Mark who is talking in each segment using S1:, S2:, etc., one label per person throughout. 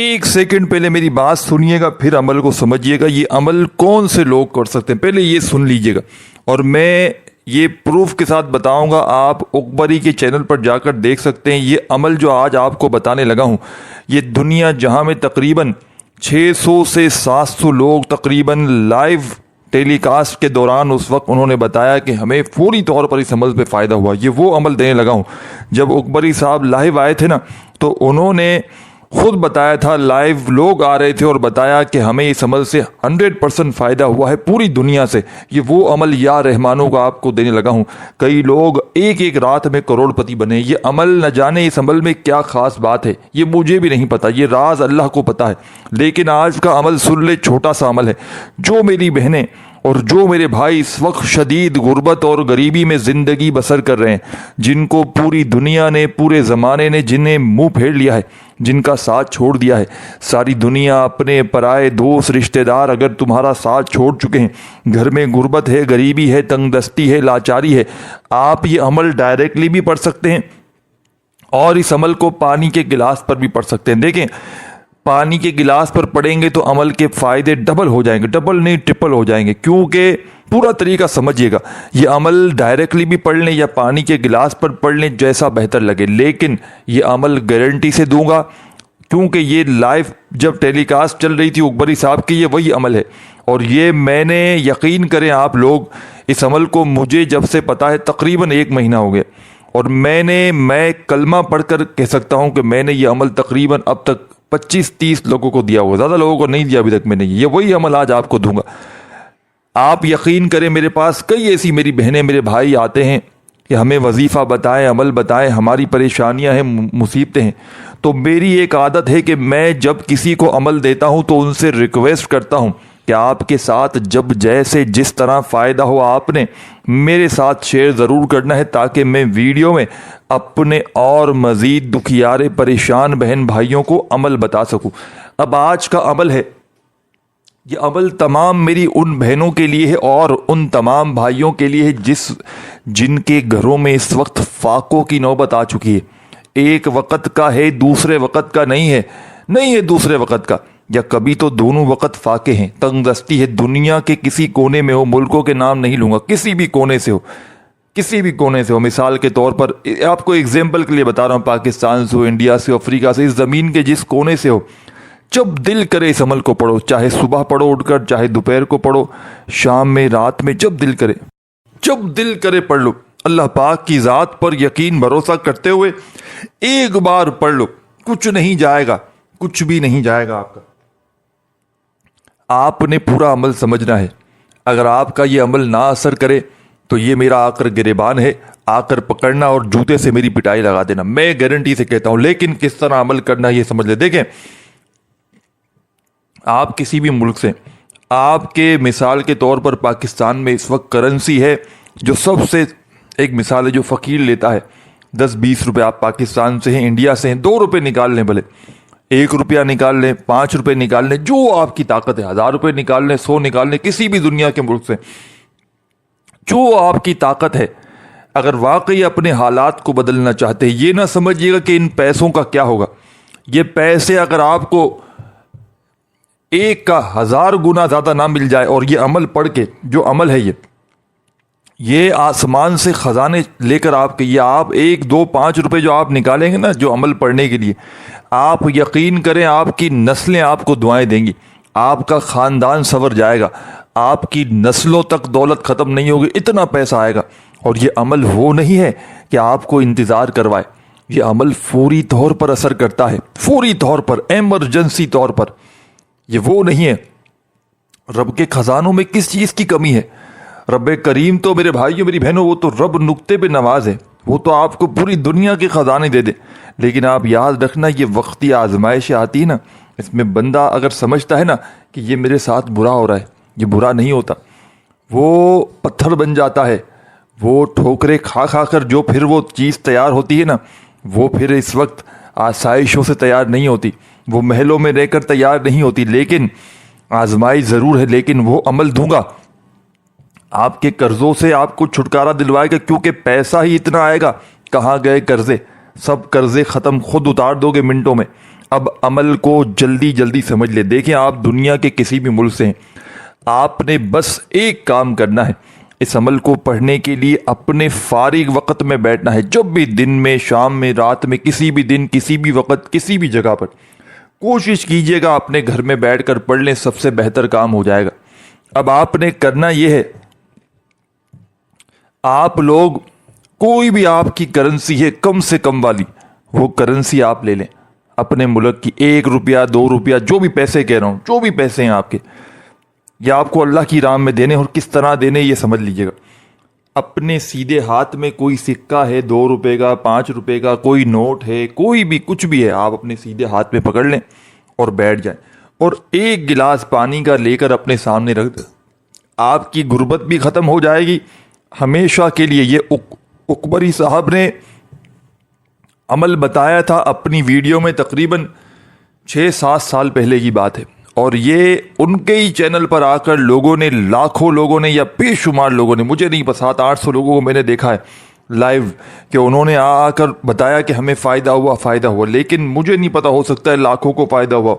S1: ایک سیکنڈ پہلے میری بات سنیے گا، پھر عمل کو سمجھیے گا. یہ عمل کون سے لوگ کر سکتے ہیں پہلے یہ سن لیجیے گا، اور میں یہ پروف کے ساتھ بتاؤں گا. آپ اکبری کے چینل پر جا کر دیکھ سکتے ہیں. یہ عمل جو آج آپ کو بتانے لگا ہوں، یہ دنیا جہاں میں تقریباً 600 سے 700 لوگ تقریباً لائیو ٹیلی کاسٹ کے دوران اس وقت انہوں نے بتایا کہ ہمیں فوری طور پر اس عمل پہ فائدہ ہوا. یہ وہ عمل دینے لگا ہوں. جب اکبری صاحب لائیو آئے تھے نا، تو انہوں نے خود بتایا تھا، لائیو لوگ آ رہے تھے اور بتایا کہ ہمیں اس عمل سے 100% فائدہ ہوا ہے پوری دنیا سے. یہ وہ عمل یا رحمانوں کا آپ کو دینے لگا ہوں. کئی لوگ ایک رات میں کروڑ پتی بنے. یہ عمل نہ جانے اس عمل میں کیا خاص بات ہے، یہ مجھے بھی نہیں پتا، یہ راز اللہ کو پتا ہے. لیکن آج کا عمل سن لے، چھوٹا سا عمل ہے. جو میری بہنیں اور جو میرے بھائی اس وقت شدید غربت اور غریبی میں زندگی بسر کر رہے ہیں، جن کو پوری دنیا نے، پورے زمانے نے جنہیں منہ پھیر لیا ہے، جن کا ساتھ چھوڑ دیا ہے، ساری دنیا، اپنے پرائے دوست رشتہ دار اگر تمہارا ساتھ چھوڑ چکے ہیں، گھر میں غربت ہے، غریبی ہے، تنگ دستی ہے، لاچاری ہے، آپ یہ عمل ڈائریکٹلی بھی پڑھ سکتے ہیں اور اس عمل کو پانی کے گلاس پر بھی پڑھ سکتے ہیں. دیکھیں، پانی کے گلاس پر پڑیں گے تو عمل کے فائدے ڈبل ہو جائیں گے، ڈبل نہیں ٹرپل ہو جائیں گے. کیونکہ پورا طریقہ سمجھیے گا، یہ عمل ڈائریکٹلی بھی پڑھ لیں یا پانی کے گلاس پر پڑھ لیں، جیسا بہتر لگے. لیکن یہ عمل گارنٹی سے دوں گا، کیونکہ یہ لائیو جب ٹیلی کاسٹ چل رہی تھی اکبری صاحب کی، یہ وہی عمل ہے. اور یہ میں نے، یقین کریں آپ لوگ، اس عمل کو مجھے جب سے پتا ہے تقریباً 1 مہینہ ہو گیا، اور میں کلمہ پڑھ کر کہہ سکتا ہوں کہ میں نے یہ عمل تقریباً اب تک 25-30 لوگوں کو دیا ہوگا. زیادہ لوگوں کو نہیں دیا ابھی تک میں نے. یہ وہی عمل آج آپ کو دوں گا. آپ یقین کریں، میرے پاس کئی ایسی میری بہنیں، میرے بھائی آتے ہیں کہ ہمیں وظیفہ بتائیں، عمل بتائیں، ہماری پریشانیاں ہیں، مصیبتیں ہیں. تو میری ایک عادت ہے کہ میں جب کسی کو عمل دیتا ہوں تو ان سے ریکویسٹ کرتا ہوں کہ آپ کے ساتھ جب جیسے جس طرح فائدہ ہو آپ نے میرے ساتھ شیئر ضرور کرنا ہے، تاکہ میں ویڈیو میں اپنے اور مزید دکھیارے پریشان بہن بھائیوں کو عمل بتا سکوں. اب آج کا عمل ہے، یہ عمل تمام میری ان بہنوں کے لیے ہے اور ان تمام بھائیوں کے لیے ہے جن کے گھروں میں اس وقت فاقوں کی نوبت آ چکی ہے. ایک وقت کا ہے، دوسرے وقت کا نہیں ہے دوسرے وقت کا، یا کبھی تو دونوں وقت فاقے ہیں. تنگ دستی ہے، دنیا کے کسی کونے میں ہو، ملکوں کے نام نہیں لوں گا، کسی بھی کونے سے ہو. مثال کے طور پر آپ کو ایگزامپل کے لیے بتا رہا ہوں، پاکستان سے ہو، انڈیا سے ہو، افریقہ سے، اس زمین کے جس کونے سے ہو، جب دل کرے اس عمل کو پڑھو. چاہے صبح پڑھو اٹھ کر، چاہے دوپہر کو پڑھو، شام میں، رات میں، جب دل کرے پڑھ لو. اللہ پاک کی ذات پر یقین بھروسہ کرتے ہوئے ایک بار پڑھ لو. کچھ نہیں جائے گا، کچھ بھی نہیں جائے گا آپ کا. آپ نے پورا عمل سمجھنا ہے. اگر آپ کا یہ عمل نہ اثر کرے تو یہ میرا آ کر گریبان ہے، آ کر پکڑنا اور جوتے سے میری پٹائی لگا دینا. میں گارنٹی سے کہتا ہوں. لیکن کس طرح عمل کرنا یہ سمجھ لے. دیکھیں، آپ کسی بھی ملک سے، آپ کے مثال کے طور پر پاکستان میں اس وقت کرنسی ہے جو سب سے ایک مثال ہے جو فقیر لیتا ہے 10-20 روپے. آپ پاکستان سے ہیں، انڈیا سے ہیں، 2 روپے نکال لیں، بھلے 1 روپیہ نکال لیں، 5 روپے نکال لیں، جو آپ کی طاقت ہے. 1000 روپے نکال لیں، 100 نکال لیں، کسی بھی دنیا کے ملک سے جو آپ کی طاقت ہے. اگر واقعی اپنے حالات کو بدلنا چاہتے ہیں، یہ نہ سمجھیے گا کہ ان پیسوں کا کیا ہوگا. یہ پیسے اگر آپ کو 1 کا 1000 گنا زیادہ نہ مل جائے، اور یہ عمل پڑھ کے، جو عمل ہے یہ آسمان سے خزانے لے کر آپ کے، یہ آپ 1 2 5 روپے جو آپ نکالیں گے نا، جو عمل پڑھنے کے لیے، آپ یقین کریں آپ کی نسلیں آپ کو دعائیں دیں گی. آپ کا خاندان سنور جائے گا، آپ کی نسلوں تک دولت ختم نہیں ہوگی، اتنا پیسہ آئے گا. اور یہ عمل وہ نہیں ہے کہ آپ کو انتظار کروائے. یہ عمل فوری طور پر اثر کرتا ہے، فوری طور پر، ایمرجنسی طور پر. یہ وہ نہیں ہے. رب کے خزانوں میں کس چیز کی کمی ہے؟ رب کریم تو میرے بھائیوں، میری بہنوں، وہ تو رب نقطے پہ نواز ہے. وہ تو آپ کو پوری دنیا کے خزانے دے دے. لیکن آپ یاد رکھنا، یہ وقتی آزمائش آتی ہے نا، اس میں بندہ اگر سمجھتا ہے نا کہ یہ میرے ساتھ برا ہو رہا ہے، یہ برا نہیں ہوتا. وہ پتھر بن جاتا ہے. وہ ٹھوکریں کھا کر جو پھر وہ چیز تیار ہوتی ہے نا، وہ پھر اس وقت آسائشوں سے تیار نہیں ہوتی، وہ محلوں میں رہ کر تیار نہیں ہوتی. لیکن آزمائش ضرور ہے. لیکن وہ عمل دوں گا آپ کے قرضوں سے، آپ کو چھٹکارا دلوائے گا. کیونکہ پیسہ ہی اتنا آئے گا. کہاں گئے قرضے؟ سب قرضے ختم، خود اتار دو گے منٹوں میں. اب عمل کو جلدی جلدی سمجھ لے. دیکھیں آپ دنیا کے کسی بھی ملک سے ہیں, آپ نے بس ایک کام کرنا ہے, اس عمل کو پڑھنے کے لیے اپنے فارغ وقت میں بیٹھنا ہے. جب بھی دن میں, شام میں, رات میں, کسی بھی دن, کسی بھی وقت, کسی بھی جگہ پر کوشش کیجئے گا اپنے گھر میں بیٹھ کر پڑھ لیں, سب سے بہتر کام ہو جائے گا. اب آپ نے کرنا یہ ہے, آپ لوگ کوئی بھی آپ کی کرنسی ہے کم سے کم والی, وہ کرنسی آپ لے لیں اپنے ملک کی. 1 روپیہ 2 روپیہ جو بھی پیسے کہہ رہا ہوں, جو بھی پیسے ہیں آپ کے, یا آپ کو اللہ کی راہ میں دینے, اور کس طرح دینے یہ سمجھ لیجئے گا. اپنے سیدھے ہاتھ میں کوئی سکہ ہے 2 روپے کا, 5 روپے کا, کوئی نوٹ ہے, کوئی بھی کچھ بھی ہے, آپ اپنے سیدھے ہاتھ میں پکڑ لیں اور بیٹھ جائیں, اور 1 گلاس پانی کا لے کر اپنے سامنے رکھ دیں. آپ کی غربت بھی ختم ہو جائے گی ہمیشہ کے لیے. یہ اکبری صاحب نے عمل بتایا تھا اپنی ویڈیو میں, تقریباً 6-7 سال پہلے کی بات ہے, اور یہ ان کے ہی چینل پر آ کر لوگوں نے, لاکھوں لوگوں نے یا بے شمار لوگوں نے, مجھے نہیں پتا 700-800 لوگوں کو میں نے دیکھا ہے لائیو کہ انہوں نے آ کر بتایا کہ ہمیں فائدہ ہوا. لیکن مجھے نہیں پتا, ہو سکتا ہے لاکھوں کو فائدہ ہوا,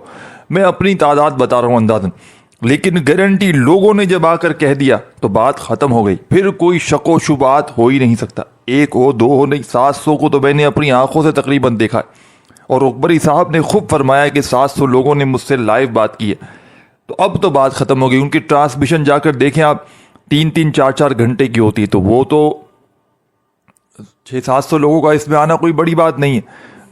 S1: میں اپنی تعداد بتا رہا ہوں اندازاً. لیکن گارنٹی لوگوں نے جب آ کر کہہ دیا تو بات ختم ہو گئی, پھر کوئی شک و شبہات ہو ہی نہیں سکتا. 1 ہو 2 ہو نہیں, 700 کو تو میں نے اپنی آنکھوں سے تقریباً دیکھا ہے. اور اکبری صاحب نے خوب فرمایا کہ 700 لوگوں نے مجھ سے لائیو بات کی ہے. تو اب تو بات ختم ہو گئی. ان کی ٹرانسمیشن جا کر دیکھیں آپ, 3-3 4-4 گھنٹے کی ہوتی ہے, تو وہ تو 600-700 لوگوں کا اس میں آنا کوئی بڑی بات نہیں ہے.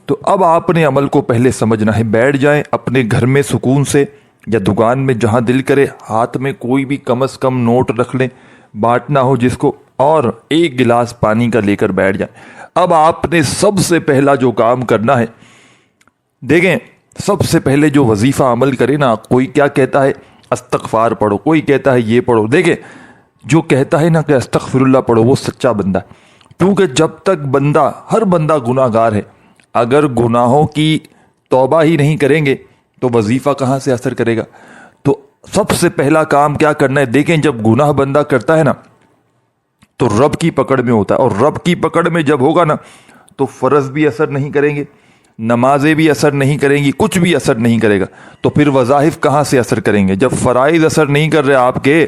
S1: تو اب آپ نے عمل کو پہلے سمجھنا ہے. بیٹھ جائیں اپنے گھر میں سکون سے, یا دکان میں, جہاں دل کرے. ہاتھ میں کوئی بھی کم از کم نوٹ رکھ لیں, بانٹنا ہو جس کو, اور 1 گلاس پانی کا لے کر بیٹھ جائیں. اب آپ نے سب سے پہلا جو کام کرنا ہے, دیکھیں سب سے پہلے جو وظیفہ عمل کرے نا, کوئی کیا کہتا ہے استغفار پڑھو, کوئی کہتا ہے یہ پڑھو. دیکھیں جو کہتا ہے نا کہ استغفر اللہ پڑھو, وہ سچا بندہ ہے. کیونکہ جب تک بندہ, ہر بندہ گناہ گار ہے, اگر گناہوں کی توبہ ہی نہیں کریں گے تو وظیفہ کہاں سے اثر کرے گا. تو سب سے پہلا کام کیا کرنا ہے, دیکھیں جب گناہ بندہ کرتا ہے نا تو رب کی پکڑ میں ہوتا ہے, اور رب کی پکڑ میں جب ہوگا نا تو فرض بھی اثر نہیں کریں گے, نمازیں بھی اثر نہیں کریں گی, کچھ بھی اثر نہیں کرے گا. تو پھر وظائف کہاں سے اثر کریں گے؟ جب فرائض اثر نہیں کر رہے آپ کے,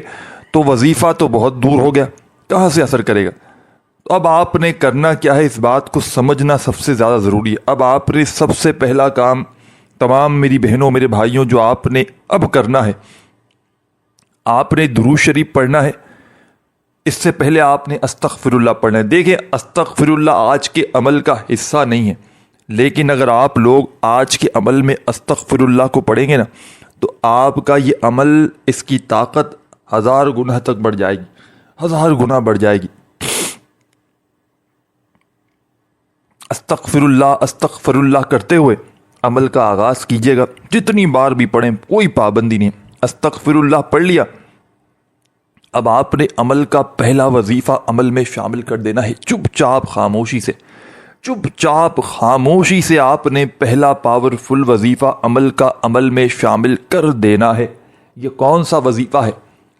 S1: تو وظیفہ تو بہت دور ہو گیا, کہاں سے اثر کرے گا. تو اب آپ نے کرنا کیا ہے, اس بات کو سمجھنا سب سے زیادہ ضروری ہے. اب آپ نے سب سے پہلا کام, تمام میری بہنوں میرے بھائیوں, جو آپ نے اب کرنا ہے, آپ نے درود شریف پڑھنا ہے. اس سے پہلے آپ نے استغفر اللہ پڑھنا ہے. دیکھیں استغفر اللہ آج کے عمل کا حصہ نہیں ہے, لیکن اگر آپ لوگ آج کے عمل میں استغفر اللہ کو پڑھیں گے نا, تو آپ کا یہ عمل, اس کی طاقت 1000 گنا تک بڑھ جائے گی, 1000 گنا بڑھ جائے گی. استغفر اللہ کرتے ہوئے عمل کا آغاز کیجیے گا. جتنی بار بھی پڑھیں, کوئی پابندی نہیں. استغفر اللہ پڑھ لیا, اب آپ نے عمل کا پہلا وظیفہ عمل میں شامل کر دینا ہے. چپ چاپ خاموشی سے آپ نے پہلا پاورفل وظیفہ عمل کا عمل میں شامل کر دینا ہے. یہ کون سا وظیفہ ہے,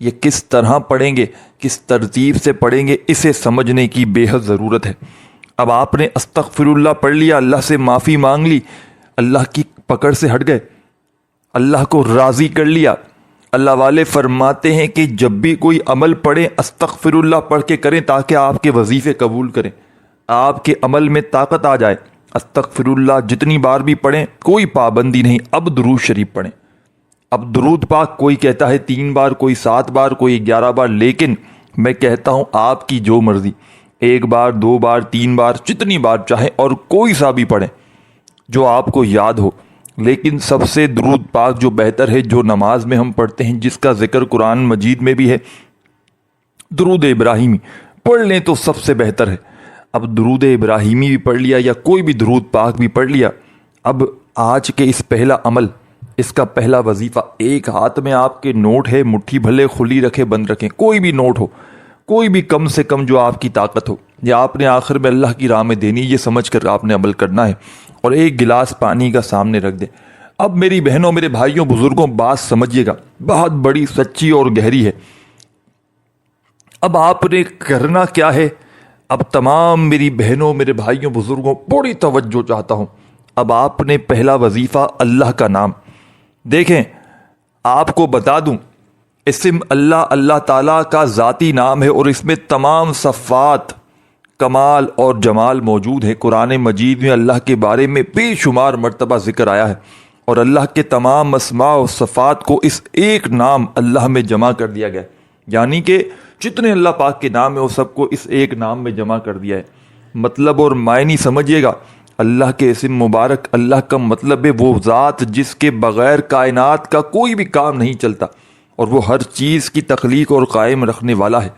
S1: یہ کس طرح پڑھیں گے, کس ترتیب سے پڑھیں گے, اسے سمجھنے کی بے حد ضرورت ہے. اب آپ نے استغفر اللہ پڑھ لیا, اللہ سے معافی مانگ لی, اللہ کی پکڑ سے ہٹ گئے, اللہ کو راضی کر لیا. اللہ والے فرماتے ہیں کہ جب بھی کوئی عمل پڑھیں استغفر اللہ پڑھ کے کریں, تاکہ آپ کے وظیفے قبول کریں, آپ کے عمل میں طاقت آ جائے. استغفر اللہ جتنی بار بھی پڑھیں, کوئی پابندی نہیں. اب درود شریف پڑھیں. اب درود پاک کوئی کہتا ہے 3 بار, کوئی 7 بار, کوئی 11 بار, لیکن میں کہتا ہوں آپ کی جو مرضی, 1 بار 2 بار 3 بار, جتنی بار چاہیں, اور کوئی سا بھی پڑھیں جو آپ کو یاد ہو. لیکن سب سے درود پاک جو بہتر ہے, جو نماز میں ہم پڑھتے ہیں, جس کا ذکر قرآن مجید میں بھی ہے, درود ابراہیمی پڑھ لیں تو سب سے بہتر ہے. اب درود ابراہیمی بھی پڑھ لیا, یا کوئی بھی درود پاک بھی پڑھ لیا. اب آج کے اس پہلا عمل, اس کا پہلا وظیفہ, ایک ہاتھ میں آپ کے نوٹ ہے, مٹھی بھلے کھلی رکھیں بند رکھیں, کوئی بھی نوٹ ہو, کوئی بھی کم سے کم جو آپ کی طاقت ہو, یا آپ نے آخر میں اللہ کی راہ میں دینی, یہ سمجھ کر آپ نے عمل کرنا ہے. اور 1 گلاس پانی کا سامنے رکھ دیں. اب میری بہنوں میرے بھائیوں بزرگوں, بات سمجھیے گا, بہت بڑی سچی اور گہری ہے. اب آپ نے کرنا کیا ہے, اب تمام میری بہنوں میرے بھائیوں بزرگوں بڑی توجہ چاہتا ہوں, اب آپ نے پہلا وظیفہ اللہ کا نام. دیکھیں آپ کو بتا دوں، اسم اللہ اللہ تعالیٰ کا ذاتی نام ہے اور اس میں تمام صفات کمال اور جمال موجود ہے. قرآن مجید میں اللہ کے بارے میں بے شمار مرتبہ ذکر آیا ہے اور اللہ کے تمام اسماء و صفات کو اس ایک نام اللہ میں جمع کر دیا گیا ہے. یعنی کہ جتنے اللہ پاک کے نام ہیں وہ سب کو اس ایک نام میں جمع کر دیا ہے. مطلب اور معنی سمجھیے گا. اللہ کے اسم مبارک اللہ کا مطلب ہے وہ ذات جس کے بغیر کائنات کا کوئی بھی کام نہیں چلتا اور وہ ہر چیز کی تخلیق اور قائم رکھنے والا ہے.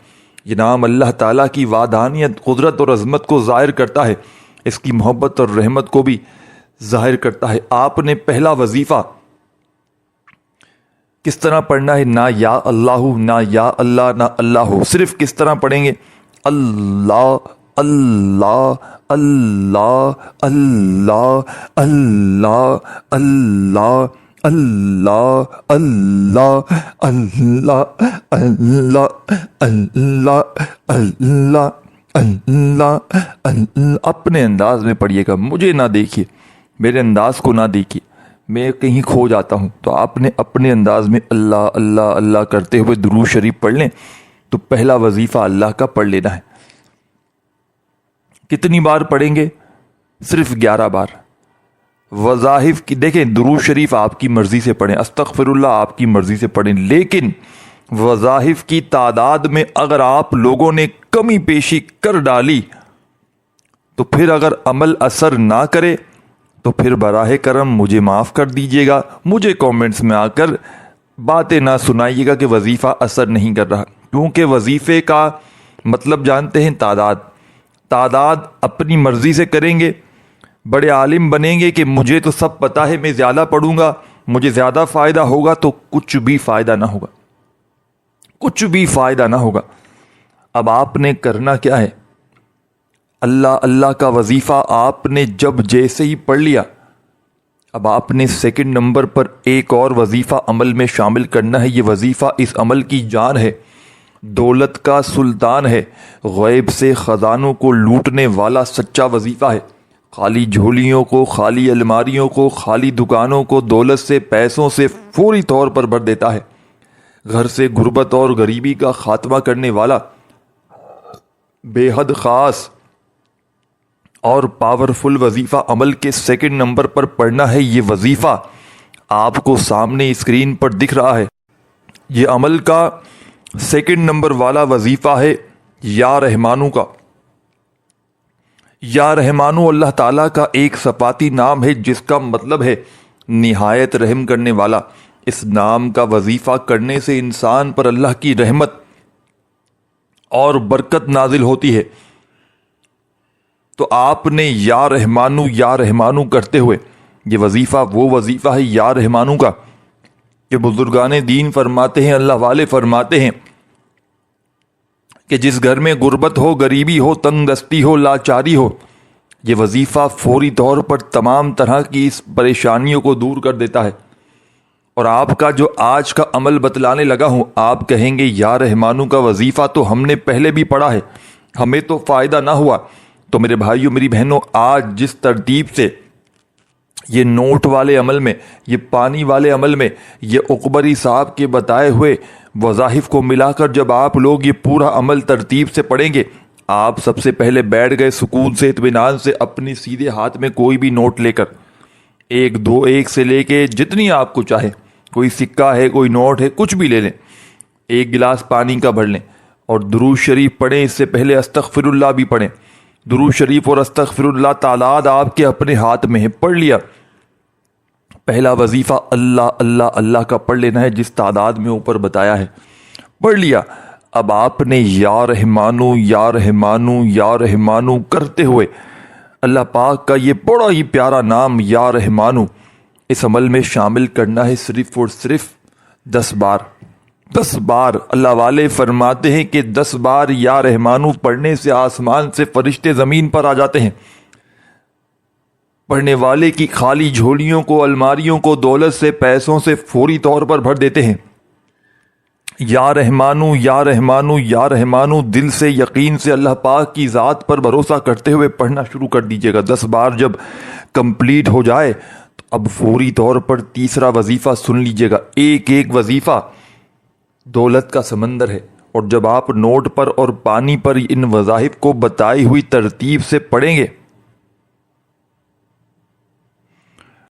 S1: یہ نام اللہ تعالیٰ کی وحدانیت، قدرت اور عظمت کو ظاہر کرتا ہے، اس کی محبت اور رحمت کو بھی ظاہر کرتا ہے. آپ نے پہلا وظیفہ کس طرح پڑھنا ہے؟ نہ یا اللہ، نہ یا اللہ، نہ اللہ ہو. صرف کس طرح پڑھیں گے؟ اللہ اللہ اللہ اللہ اللہ اللہ اللہ اللہ اللہ اللہ اللہ اللہ اللہ اللہ. اپنے انداز میں پڑھیے گا، مجھے نہ دیکھیے، میرے انداز کو نہ دیکھیے، میں کہیں کھو جاتا ہوں. تو آپ نے اپنے انداز میں اللہ اللہ اللہ کرتے ہوئے درود شریف پڑھ لیں. تو پہلا وظیفہ اللہ کا پڑھ لینا ہے. کتنی بار پڑھیں گے؟ صرف 11 بار. وظائف کی دیکھیں، درود شریف آپ کی مرضی سے پڑھیں، استغفر اللہ آپ کی مرضی سے پڑھیں، لیکن وظائف کی تعداد میں اگر آپ لوگوں نے کمی پیشی کر ڈالی تو پھر اگر عمل اثر نہ کرے تو پھر براہ کرم مجھے معاف کر دیجیے گا. مجھے کامنٹس میں آ کر باتیں نہ سنائیے گا کہ وظیفہ اثر نہیں کر رہا، کیونکہ وظیفے کا مطلب جانتے ہیں تعداد اپنی مرضی سے کریں گے، بڑے عالم بنیں گے کہ مجھے تو سب پتہ ہے، میں زیادہ پڑھوں گا، مجھے زیادہ فائدہ ہوگا، تو کچھ بھی فائدہ نہ ہوگا، کچھ بھی فائدہ نہ ہوگا. اب آپ نے کرنا کیا ہے؟ اللہ اللہ کا وظیفہ آپ نے جب جیسے ہی پڑھ لیا، اب آپ نے سیکنڈ نمبر پر ایک اور وظیفہ عمل میں شامل کرنا ہے. یہ وظیفہ اس عمل کی جان ہے، دولت کا سلطان ہے، غیب سے خزانوں کو لوٹنے والا سچا وظیفہ ہے. خالی جھولیوں کو، خالی الماریوں کو، خالی دکانوں کو دولت سے، پیسوں سے فوری طور پر بھر دیتا ہے. گھر سے غربت اور غریبی کا خاتمہ کرنے والا بے حد خاص اور پاورفل وظیفہ عمل کے سیکنڈ نمبر پر پڑھنا ہے. یہ وظیفہ آپ کو سامنے اسکرین پر دکھ رہا ہے. یہ عمل کا سیکنڈ نمبر والا وظیفہ ہے یا رحمانو کا. یا رحمانو اللہ تعالیٰ کا ایک صفاتی نام ہے جس کا مطلب ہے نہایت رحم کرنے والا. اس نام کا وظیفہ کرنے سے انسان پر اللہ کی رحمت اور برکت نازل ہوتی ہے. تو آپ نے یا رحمانو کرتے ہوئے، یہ وظیفہ وہ وظیفہ ہے یا رحمانو کا کہ بزرگان دین فرماتے ہیں، اللہ والے فرماتے ہیں کہ جس گھر میں غربت ہو، غریبی ہو، تنگ دستی ہو، لاچاری ہو، یہ وظیفہ فوری طور پر تمام طرح کی اس پریشانیوں کو دور کر دیتا ہے. اور آپ کا جو آج کا عمل بتلانے لگا ہوں، آپ کہیں گے یا رحمانو کا وظیفہ تو ہم نے پہلے بھی پڑھا ہے، ہمیں تو فائدہ نہ ہوا. تو میرے بھائیوں میری بہنوں، آج جس ترتیب سے یہ نوٹ والے عمل میں، یہ پانی والے عمل میں، یہ عقبری صاحب کے بتائے ہوئے وظائف کو ملا کر جب آپ لوگ یہ پورا عمل ترتیب سے پڑھیں گے، آپ سب سے پہلے بیٹھ گئے سکون سے، اطمینان سے، اپنی سیدھے ہاتھ میں کوئی بھی نوٹ لے کر، 1 2 1 سے لے کے جتنی آپ کو چاہے، کوئی سکہ ہے، کوئی نوٹ ہے، کچھ بھی لے لیں، 1 گلاس پانی کا بھر لیں اور درود شریف پڑھیں. اس سے پہلے استغفر اللہ بھی پڑھیں. درود شریف اور استغفر اللہ تعداد آپ کے اپنے ہاتھ میں ہے. پڑھ لیا. پہلا وظیفہ اللہ اللہ اللہ کا پڑھ لینا ہے جس تعداد میں اوپر بتایا ہے. پڑھ لیا. اب آپ نے یا رحمانو یا رحمانو یا رحمانو کرتے ہوئے اللہ پاک کا یہ بڑا ہی پیارا نام یا رحمانو اس عمل میں شامل کرنا ہے. صرف اور صرف 10 بار. 10 بار. اللہ والے فرماتے ہیں کہ 10 بار یا رحمانو پڑھنے سے آسمان سے فرشتے زمین پر آ جاتے ہیں. پڑھنے والے کی خالی جھولیوں کو، الماریوں کو دولت سے، پیسوں سے فوری طور پر بھر دیتے ہیں. یا رحمانو یا رحمانو یا رحمانو، دل سے یقین سے اللہ پاک کی ذات پر بھروسہ کرتے ہوئے پڑھنا شروع کر دیجیے گا۔ 10 بار جب کمپلیٹ ہو جائے تو اب فوری طور پر تیسرا وظیفہ سن لیجیے گا۔ ایک ایک وظیفہ دولت کا سمندر ہے، اور جب آپ نوٹ پر اور پانی پر ان وظائف کو بتائی ہوئی ترتیب سے پڑھیں گے